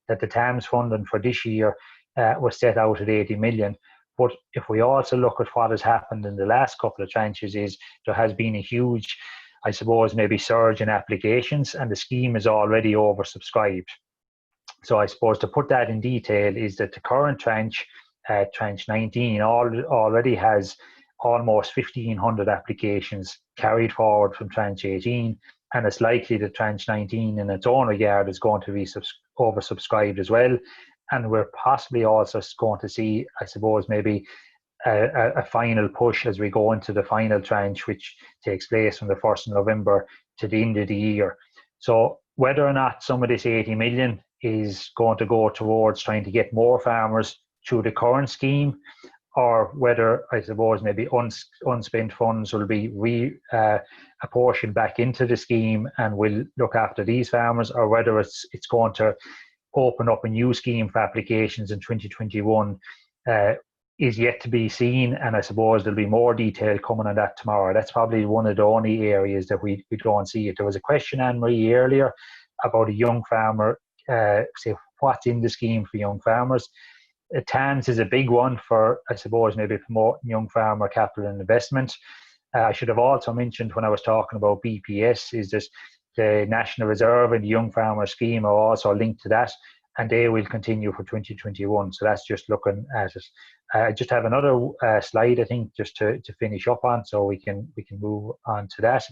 that the TAMS funding for this year was set out at 80 million. But if we also look at what has happened in the last couple of tranches, is there has been a huge, I suppose, maybe surge in applications, and the scheme is already oversubscribed. So I suppose to put that in detail is that the current tranche, tranche 19, already has almost 1,500 applications carried forward from tranche 18, and it's likely that tranche 19 in its own regard is going to be oversubscribed as well. And we're possibly also going to see, I suppose, maybe a final push as we go into the final tranche, which takes place from the 1st of November to the end of the year. So whether or not some of this 80 million is going to go towards trying to get more farmers through the current scheme, or whether, I suppose, maybe unspent funds will be apportioned back into the scheme and will look after these farmers, or whether it's going to open up a new scheme for applications in 2021 is yet to be seen, and I suppose there'll be more detail coming on that tomorrow. That's probably one of the only areas that we go and see it. There was a question, Anne-Marie, earlier about a young farmer, say what's in the scheme for young farmers. TAMS is a big one for, I suppose, maybe promoting young farmer capital and investment. I should have also mentioned when I was talking about BPS is that the National Reserve and the Young Farmer Scheme are also linked to that, and they will continue for 2021. So that's just looking at it. I just have another slide, I think, just to finish up on, so we can move on to that.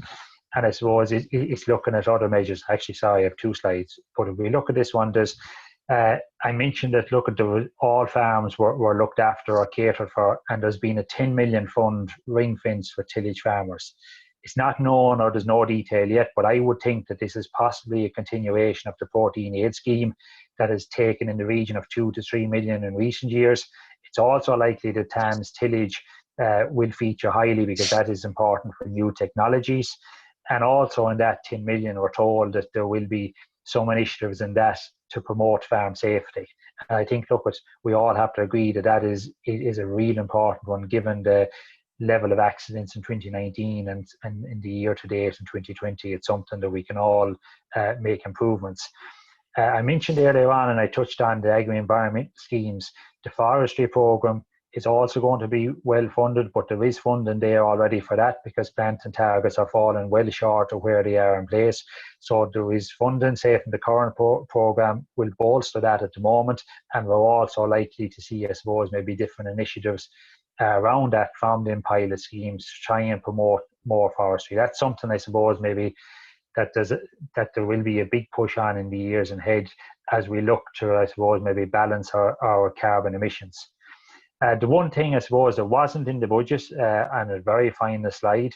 And I suppose it's looking at other measures. Actually, sorry, I have 2 slides. But if we look at this one, there's I mentioned that all farms were looked after or catered for, and there's been a 10 million fund ring fence for tillage farmers. It's not known, or there's no detail yet, but I would think that this is possibly a continuation of the protein aid scheme that has taken in the region of 2 to 3 million in recent years. It's also likely that TAMS tillage will feature highly, because that is important for new technologies. And also in that 10 million, we're told that there will be some initiatives in that to promote farm safety. And I think, look, we all have to agree that is a real important one, given the level of accidents in 2019 and in the year to date in 2020. It's something that we can all make improvements. I mentioned earlier on, and I touched on the agri-environment schemes. The forestry programme is also going to be well funded, but there is funding there already for that, because planting targets are falling well short of where they are in place. So there is funding, say, from the current programme will bolster that at the moment, and we're also likely to see, I suppose, maybe different initiatives around that from the pilot schemes to try and promote more forestry. That's something, I suppose, maybe that there will be a big push on in the years ahead as we look to, I suppose, maybe balance our carbon emissions. The one thing, I suppose, that wasn't in the budget, and a very final slide,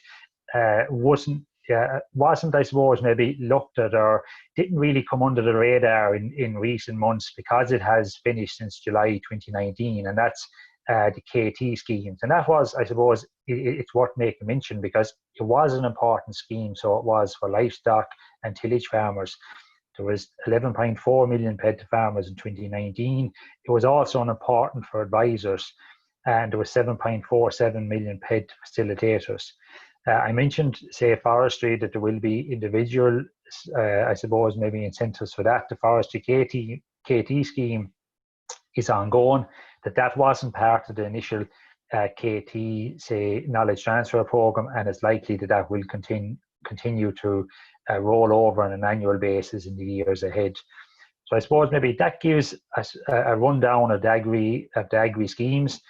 wasn't, I suppose, maybe looked at or didn't really come under the radar in recent months, because it has finished since July 2019, and that's the KT schemes. And that was, I suppose, it's worth making mention, because it was an important scheme. So it was for livestock and tillage farmers. There was 11.4 million paid to farmers in 2019. It was also important for advisors, and there was 7.47 million paid to facilitators. I mentioned, say, forestry, that there will be individual, I suppose, maybe incentives for that. The forestry KT KT scheme is ongoing, that wasn't part of the initial KT, say, knowledge transfer program, and it's likely that will continue to roll over on an annual basis in the years ahead. So I suppose maybe that gives us a rundown of the agri schemes.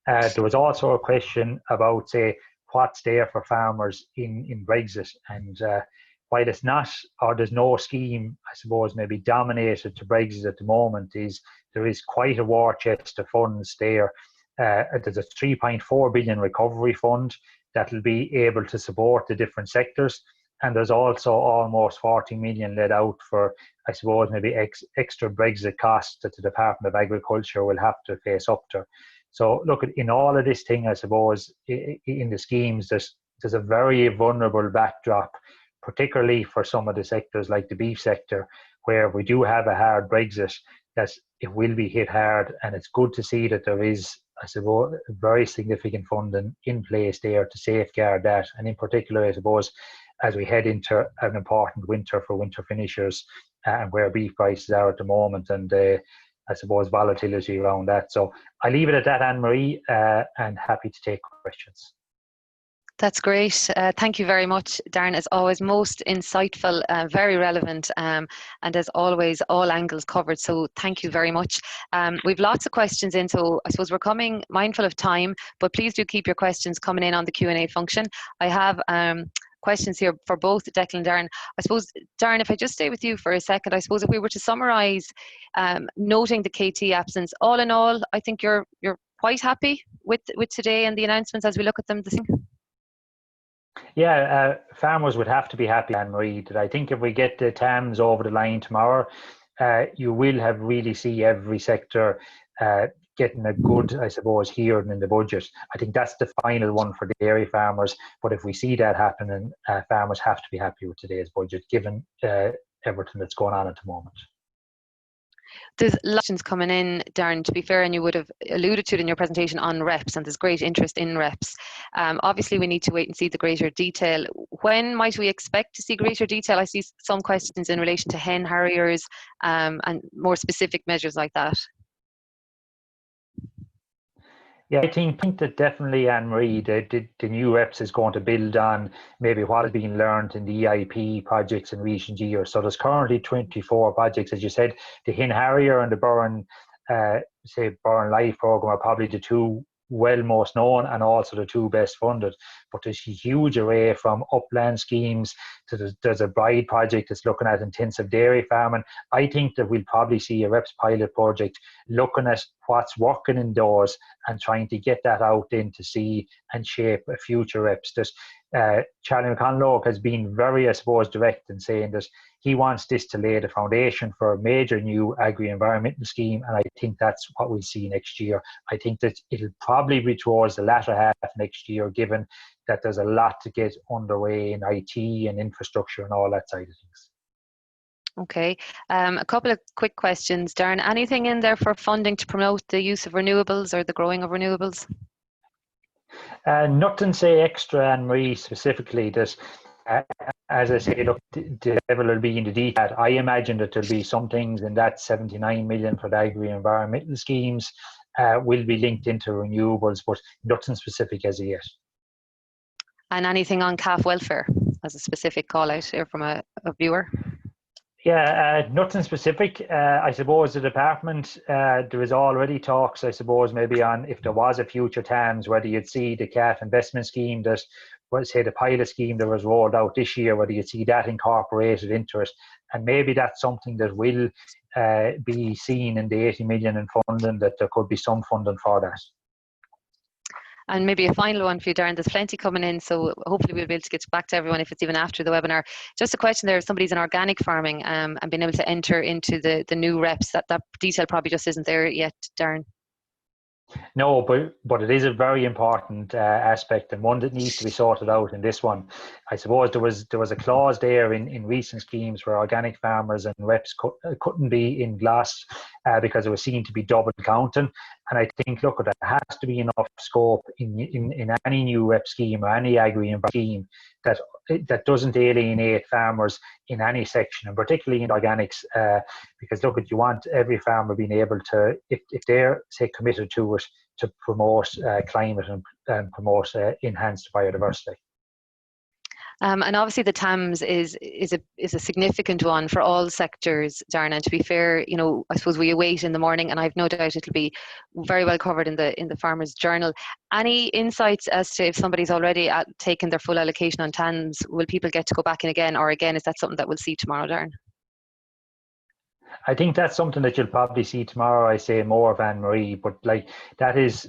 There was also a question about, say, what's there for farmers in Brexit, and while it's not, or there's no scheme, I suppose, maybe dominated to Brexit at the moment, there is quite a war chest of funds there. There's a 3.4 billion recovery fund that will be able to support the different sectors. And there's also almost 40 million let out for, I suppose, maybe extra Brexit costs that the Department of Agriculture will have to face up to. So look, in all of this thing, I suppose, in the schemes, there's a very vulnerable backdrop, particularly for some of the sectors like the beef sector, where we do have a hard Brexit, that it will be hit hard. And it's good to see that there is, I suppose, very significant funding in place there to safeguard that. And in particular, I suppose, as we head into an important winter for winter finishers, and where beef prices are at the moment, and I suppose volatility around that. So I leave it at that, Anne-Marie, and happy to take questions. That's great. Thank you very much, Darren. As always, most insightful, very relevant, and as always, all angles covered. So thank you very much. We've lots of questions in, so I suppose we're coming mindful of time, but please do keep your questions coming in on the Q&A function. I have questions here for both Declan and Darren. I suppose, Darren, if I just stay with you for a second, I suppose if we were to summarise, noting the KT absence, all in all, I think you're quite happy with today and the announcements as we look at them this evening. Yeah, farmers would have to be happy, Anne-Marie, that I think if we get the TAMs over the line tomorrow, you will have really see every sector getting a good, I suppose, hearing in the budget. I think that's the final one for the dairy farmers. But if we see that happening, farmers have to be happy with today's budget, given everything that's going on at the moment. There's questions coming in, Darren, to be fair, and you would have alluded to it in your presentation on reps, and there's great interest in reps. Obviously, we need to wait and see the greater detail. When might we expect to see greater detail? I see some questions in relation to hen harriers and more specific measures like that. Yeah, I think that definitely, Anne-Marie, the new reps is going to build on maybe what has been learned in the EIP projects in recent years. So there's currently 24 projects, as you said. The Hen Harrier and the Burn Life program are probably the two most known and also the two best funded. But there's a huge array from upland schemes to there's a Bride project that's looking at intensive dairy farming. I think that we'll probably see a reps pilot project looking at what's working indoors and trying to get that out then to see and shape a future reps. Charlie McConlogue has been very, I suppose, direct in saying that he wants this to lay the foundation for a major new agri-environmental scheme, and I think that's what we'll see next year. I think that it'll probably be towards the latter half next year, given that there's a lot to get underway in IT and infrastructure and all that side of things. Okay, a couple of quick questions, Darren. Anything in there for funding to promote the use of renewables or the growing of renewables? Nothing say extra, Anne-Marie, specifically. That, as I say, look, the level will be in the detail. I imagine that there'll be some things in that 79 million for the agri-environmental schemes will be linked into renewables, but nothing specific as of yet. And anything on calf welfare as a specific call out here from a viewer? Yeah, nothing specific. I suppose the department, there is already talks, I suppose, maybe on if there was a future TAMS, whether you'd see the calf investment scheme that, say, the pilot scheme that was rolled out this year, whether you'd see that incorporated into it. And maybe that's something that will be seen in the 80 million in funding, that there could be some funding for that. And maybe a final one for you, Darren. There's plenty coming in, so hopefully we'll be able to get back to everyone if it's even after the webinar. Just a question there, if somebody's in organic farming and being able to enter into the new reps, that detail probably just isn't there yet, Darren. No, but it is a very important aspect, and one that needs to be sorted out in this one. I suppose there was a clause there in recent schemes where organic farmers and reps couldn't be in GLAS because it was seen to be double counting. And I think, look, there has to be enough scope in any new rep scheme or any agri-environment scheme that doesn't alienate farmers in any section, and particularly in organics, because look, you want every farmer being able to, if they're, say, committed to it, to promote climate and promote enhanced biodiversity. And obviously the TAMS is a significant one for all sectors, Darren. And to be fair, you know, I suppose we await in the morning, and I've no doubt it'll be very well covered in the Farmers Journal. Any insights as to if somebody's already taken their full allocation on TAMS, will people get to go back in again, or again, is that something that we'll see tomorrow, Darren? I think that's something that you'll probably see tomorrow. I say more of Anne-Marie, but like that is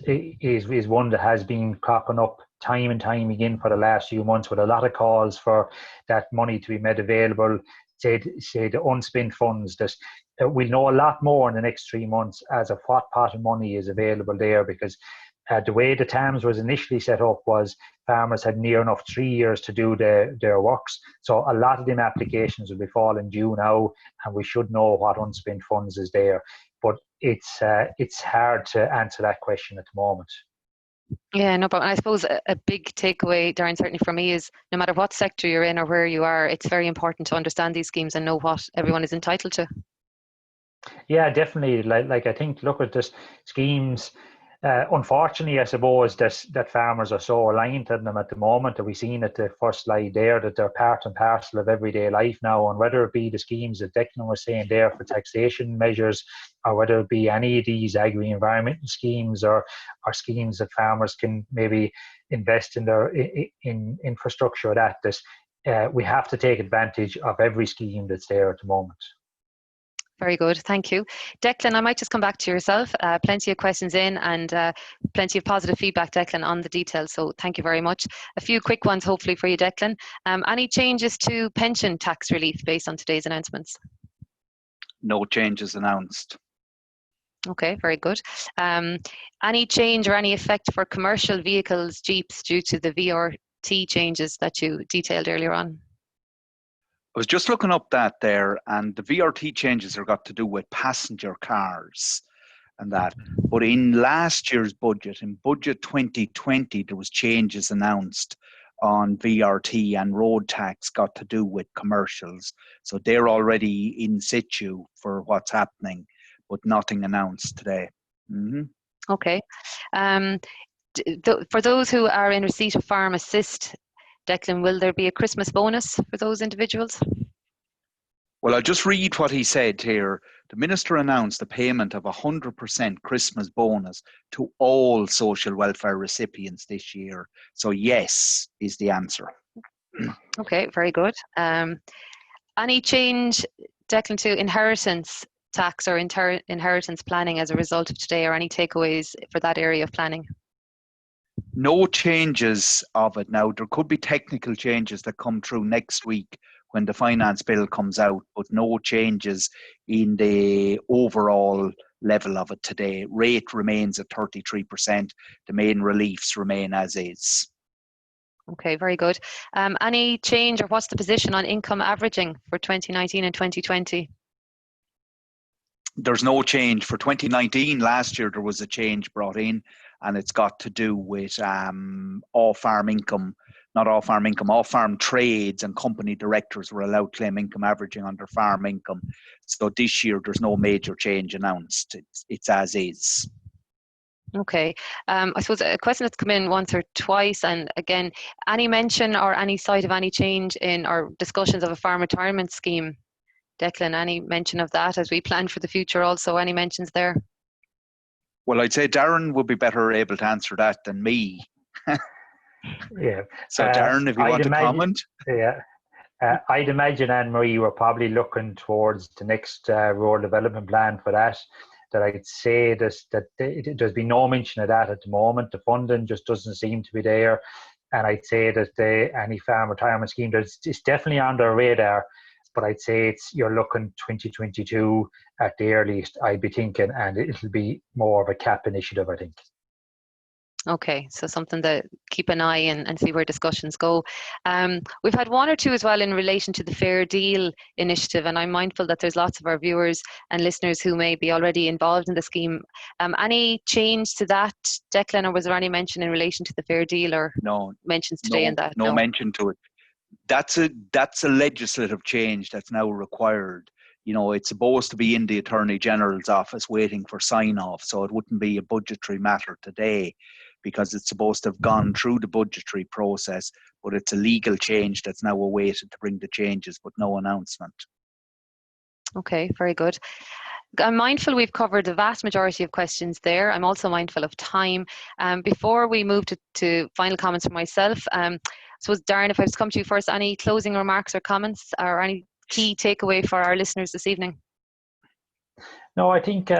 one that has been cropping up time and time again for the last few months, with a lot of calls for that money to be made available. Say the unspent funds, that we'll know a lot more in the next 3 months as of what pot of money is available there, because the way the TAMS was initially set up was farmers had near enough 3 years to do their works. So a lot of them applications will be falling due now, and we should know what unspent funds is there. But it's hard to answer that question at the moment. Yeah, no problem. I suppose a big takeaway, Darren, certainly for me, is no matter what sector you're in or where you are, it's very important to understand these schemes and know what everyone is entitled to. Yeah, definitely. Like I think, look at this schemes. Unfortunately, I suppose that farmers are so aligned to them at the moment, that we've seen at the first slide there that they're part and parcel of everyday life now. And whether it be the schemes that Declan was saying there for taxation measures, or whether it be any of these agri-environmental schemes or schemes that farmers can maybe invest in their in infrastructure, we have to take advantage of every scheme that's there at the moment. Very good, thank you. Declan, I might just come back to yourself. Plenty of questions in, and plenty of positive feedback, Declan, on the details, so thank you very much. A few quick ones hopefully for you, Declan. Any changes to pension tax relief based on today's announcements? No changes announced. Okay, very good. Any change or any effect for commercial vehicles, Jeeps, due to the VRT changes that you detailed earlier on? I was just looking up that there, and the VRT changes are got to do with passenger cars and that. But in last year's budget, in budget 2020, there was changes announced on VRT and road tax got to do with commercials. So they're already in situ for what's happening, but nothing announced today. Mm-hmm. Okay. For those who are in receipt of Farm Assist, Declan, will there be a Christmas bonus for those individuals? Well, I'll just read what he said here. The Minister announced the payment of 100% Christmas bonus to all social welfare recipients this year. So yes is the answer. Okay, very good. Any change, Declan, to inheritance tax or inheritance planning as a result of today, or any takeaways for that area of planning? No changes of it now. There could be technical changes that come through next week when the finance bill comes out, but no changes in the overall level of it today. Rate remains at 33%. The main reliefs remain as is. Okay, very good. Any change, or what's the position on income averaging for 2019 and 2020? There's no change. For 2019, last year there was a change brought in, and it's got to do with off-farm income, not off-farm income, off-farm trades, and company directors were allowed to claim income averaging under farm income. So this year there's no major change announced. It's as is. Okay. I suppose a question that's come in once or twice, and again, any mention or any sight of any change in or discussions of a farm retirement scheme? Declan, any mention of that as we plan for the future also? Any mentions there? Well, I'd say Darren would be better able to answer that than me. Yeah. So Darren, if you want to comment. Yeah. I'd imagine, Anne-Marie, we're probably looking towards the next rural development plan for that. That I'd say that there's been no mention of that at the moment. The funding just doesn't seem to be there. And I'd say that any farm retirement scheme, it's definitely on their radar. But I'd say you're looking 2022 at the earliest, I'd be thinking, and it'll be more of a CAP initiative, I think. Okay, so something to keep an eye and see where discussions go. We've had one or two as well in relation to the Fair Deal initiative, and I'm mindful that there's lots of our viewers and listeners who may be already involved in the scheme. Any change to that, Declan, or was there any mention in relation to the Fair Deal, or No, mentions today in that? No mention to it. That's a legislative change that's now required. It's supposed to be in the Attorney General's office waiting for sign-off, so it wouldn't be a budgetary matter today because it's supposed to have gone through the budgetary process, but it's a legal change that's now awaited to bring the changes, but no announcement. Okay, very good. I'm mindful we've covered the vast majority of questions there. I'm also mindful of time. Before we move to final comments for myself, I suppose, Darren, if I just come to you first, any closing remarks or comments or any key takeaway for our listeners this evening? No, I think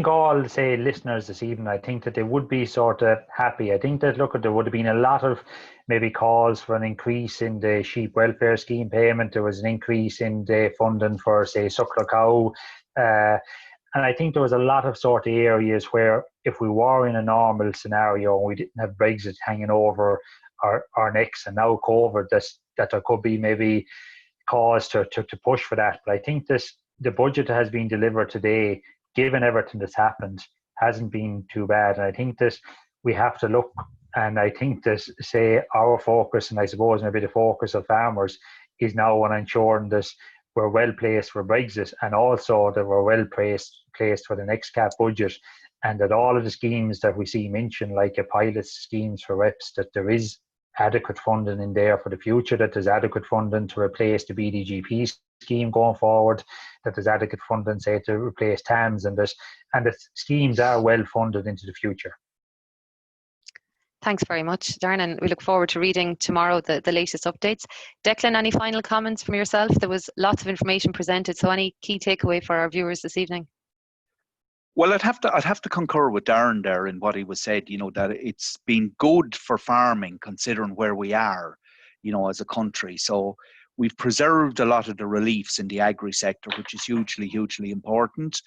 all, say, listeners this evening, I think that they would be sort of happy. I think that, look, there would have been a lot of maybe calls for an increase in the sheep welfare scheme payment. There was an increase in the funding for, say, suckler cow. And I think there was a lot of sort of areas where if we were in a normal scenario and we didn't have Brexit hanging over our necks and now COVID, that there could be maybe cause to push for that. But I think the budget that has been delivered today, given everything that's happened, hasn't been too bad. And I think that we have to look, and I think that, say, our focus, and I suppose maybe the focus of farmers, is now on ensuring that we're well placed for Brexit, and also that we're well placed for the next CAP budget, and that all of the schemes that we see mentioned, like a pilot schemes for reps, that there is adequate funding in there for the future, that there's adequate funding to replace the BDGP scheme going forward, that there's adequate funding, say, to replace TAMS, and the schemes are well funded into the future. Thanks very much, Darren, and we look forward to reading tomorrow the latest updates. Declan, any final comments from yourself? There was lots of information presented, so any key takeaway for our viewers this evening? Well, I'd have to concur with Darren there in what he was said, that it's been good for farming considering where we are, as a country. So we've preserved a lot of the reliefs in the agri sector, which is hugely, hugely important.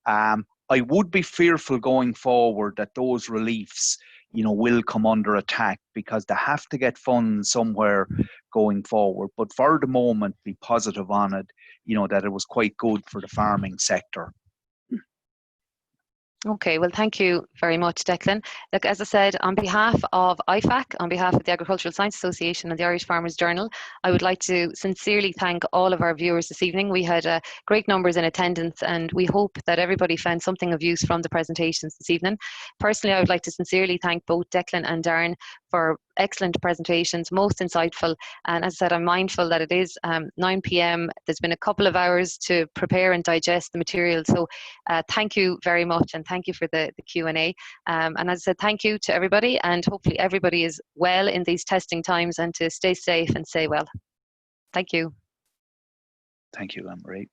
I would be fearful going forward that those reliefs, will come under attack because they have to get funds somewhere going forward. But for the moment, be positive on it, that it was quite good for the farming sector. Okay, well, thank you very much, Declan. Look, as I said, on behalf of IFAC, on behalf of the Agricultural Science Association and the Irish Farmers Journal, I would like to sincerely thank all of our viewers this evening. We had great numbers in attendance, and we hope that everybody found something of use from the presentations this evening. Personally, I would like to sincerely thank both Declan and Darren for excellent presentations, most insightful. And as I said, I'm mindful that it is 9 p.m. There's been a couple of hours to prepare and digest the material. So thank you very much, and thank you for the Q&A. And as I said, thank you to everybody, and hopefully everybody is well in these testing times, and to stay safe and stay well. Thank you. Thank you, Anne-Marie.